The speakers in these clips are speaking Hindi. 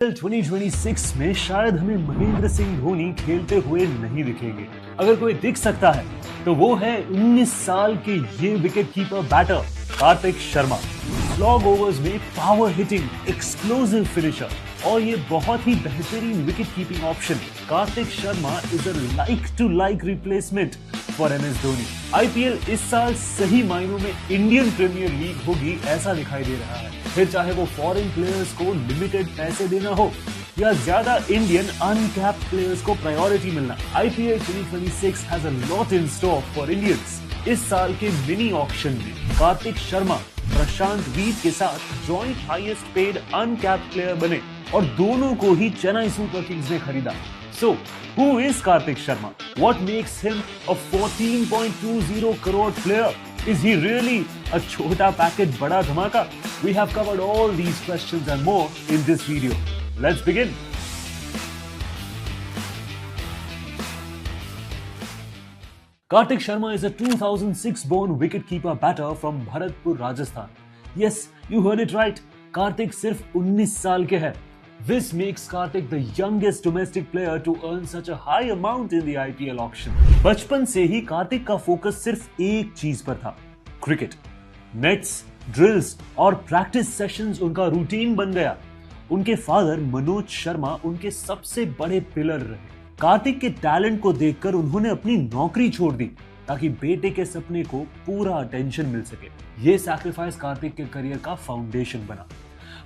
2026 में शायद हमें महेंद्र सिंह धोनी खेलते हुए नहीं दिखेंगे। अगर कोई दिख सकता है तो वो है 19 साल के ये wicket keeper batter Kartik Sharma. Slog overs में पावर हिटिंग एक्सप्लोसिव फिनिशर और ये बहुत ही बेहतरीन wicket keeping option. Kartik Sharma is a like to like replacement for MS Dhoni. IPL इस साल सही मायनों में इंडियन प्रीमियर लीग होगी ऐसा दिखाई दे रहा है। फिर चाहे वो फॉरेन प्लेयर्स को लिमिटेड पैसे देना हो या ज्यादा इंडियन अनकैप्ड प्लेयर्स को प्रायोरिटी मिलना, IPL 2026 has a lot in store for Indians. इस साल के मिनी ऑक्शन में कार्तिक शर्मा प्रशांत वीर के साथ joint highest paid uncapped player बने और दोनों को ही चेन्नई सुपर किंग्स ने खरीदा। So, who is Kartik Sharma? What makes him a 14.20 crore player? Is he really a chota packet bada dhamaka? We have covered all these questions and more in this video. Let's begin. Kartik Sharma is a 2006 born wicketkeeper batter from Bharatpur, Rajasthan. Yes, you heard it right. Kartik सिर्फ 19 साल के हैं. This makes Kartik the youngest domestic player to earn such a high amount in the IPL auction. बचपन से ही कार्तिक का फोकस सिर्फ एक चीज पर था, क्रिकेट। नेट्स, ड्रिल्स और प्रैक्टिस सेशंस उनका रूटीन बन गया। उनके फादर मनोज शर्मा उनके सबसे बड़े पिलर रहे। कार्तिक के टैलेंट को देखकर उन्होंने अपनी नौकरी छोड़ दी ताकि बेटे के सपने को पूरा अटेंशन मिल सके। ये सैक्रिफाइस कार्तिक के करियर का फाउंडेशन बना।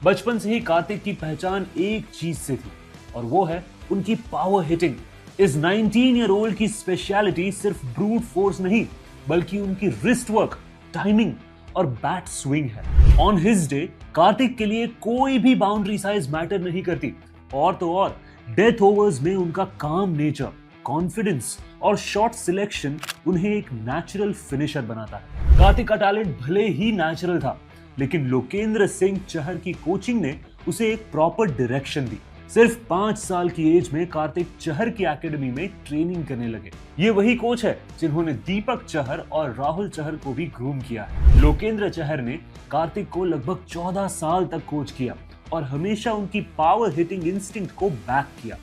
बचपन से ही कार्तिक की पहचान एक चीज से थी और वो है उनकी पावर हिटिंग। इस 19 ईयर ओल्ड की स्पेशलिटी सिर्फ ब्रूट फोर्स नहीं बल्कि उनकी रिस्ट वर्क, टाइमिंग और बैट स्विंग है। ऑन हिज डे कार्तिक के लिए कोई भी बाउंड्री साइज मैटर नहीं करती और तो और डेथ ओवर्स में उनका काम नेचर, कॉन्फिडेंस और शॉट सिलेक्शन उन्हें एक नेचुरल फिनिशर बनाता है। कार्तिक का टैलेंट भले ही नेचुरल था लेकिन लोकेंद्र सिंह चहर की कोचिंग ने उसे एक प्रॉपर डायरेक्शन दी। सिर्फ 5 साल की एज में कार्तिक चहर की एकेडमी में ट्रेनिंग करने लगे। ये वही कोच है जिन्होंने दीपक चहर और राहुल चहर को भी ग्रूम किया है। लोकेंद्र चहर ने कार्तिक को लगभग 14 साल तक कोच किया और हमेशा उनकी पावर हिटिंग इंस्टिंक्ट को बैक किया।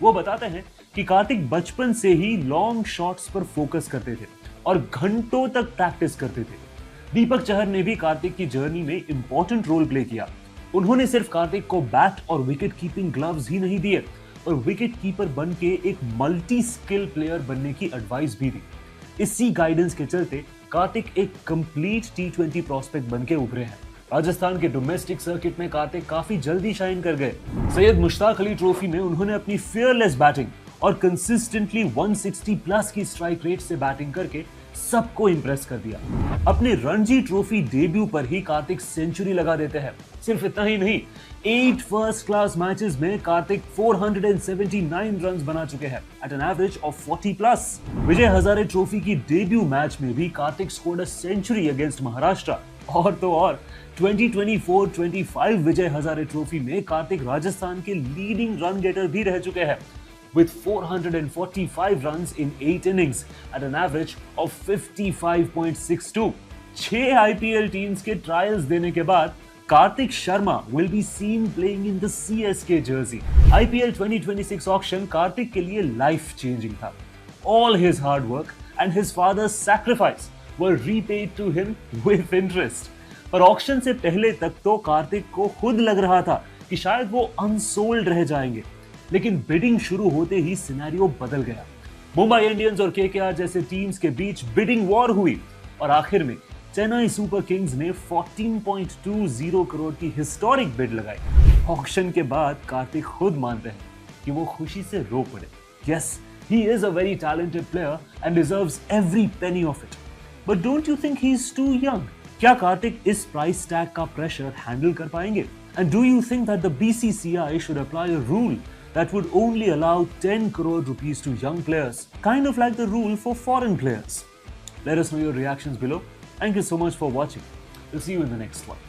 वो बताते हैं कि कार्तिक बचपन से ही लॉन्ग शॉट्स पर फोकस करते थे और घंटों तक प्रैक्टिस करते थे। दीपक चहर ने भी कार्तिक की जर्नी में इंपॉर्टेंट रोल प्ले किया। उन्होंने सिर्फ कार्तिक को बैट और विकेट कीपिंग ग्लव्स ही नहीं दिए और विकेट कीपर बन के एक मल्टी स्किल प्लेयर बनने की एडवाइस भी दी। इसी गाइडेंस के चलते कार्तिक एक कंप्लीट T20 प्रोस्पेक्ट बन के उभरे हैं। राजस्थान के डोमेस्टिक सर्किट में कार्तिक काफी जल्दी शाइन कर गए। सैयद मुश्ताक अली ट्रॉफी में उन्होंने अपनी फियरलेस बैटिंग और कंसिस्टेंटली 160 प्लस की स्ट्राइक रेट से बैटिंग करके सबको इंप्रेस कर दिया। अपने रणजी ट्रॉफी डेब्यू पर ही कार्तिक सेंचुरी लगा देते हैं। सिर्फ इतना ही नहीं, 8 फर्स्ट क्लास मैचेस में कार्तिक 479 रन्स बना चुके हैं at an average of 40 plus. Vijay Hazare trophy की डेब्यू मैच में भी Kartik scored a century against Maharashtra और तो और 2024-25 विजय हजारे ट्रॉफी में कार्तिक राजस्थान के लीडिंग रन गेटर भी रह चुके हैं with 445 runs in 8 innings at an average of 55.62. 6 IPL teams के ट्रायल्स देने के बाद Kartik Sharma will be seen playing in the CSK jersey. IPL 2026 auction Kartik के लिए लाइफ चेंजिंग था। All his hard work and his father's sacrifice were repaid to him with interest. पर ऑक्शन से पहले तक तो कार्तिक को खुद लग रहा था कि शायद वो अनसोल्ड रह जाएंगे, लेकिन बिडिंग शुरू होते ही सिनेरियो बदल गया। मुंबई इंडियंस और KKR जैसे टीम्स के बीच बिडिंग वॉर हुई और आखिर में चेन्नई सुपर किंग्स ने 14.20 करोड़ की हिस्टोरिक बिड लगाई। ऑक्शन के बाद कार्तिक खुद मानते हैं कि वो खुशी से रो पड़े। Yes, he is a very talented player and deserves every penny of it, but don't you think he is too young? क्या कार्तिक इस प्राइस टैग का प्रेशर हैंडल कर पाएंगे? And do you think that the BCCI should apply a rule that would only allow 10 crore rupees to young players, kind of like the rule for foreign players? Let us know your reactions below. Thank you so much for watching. We'll see you in the next one.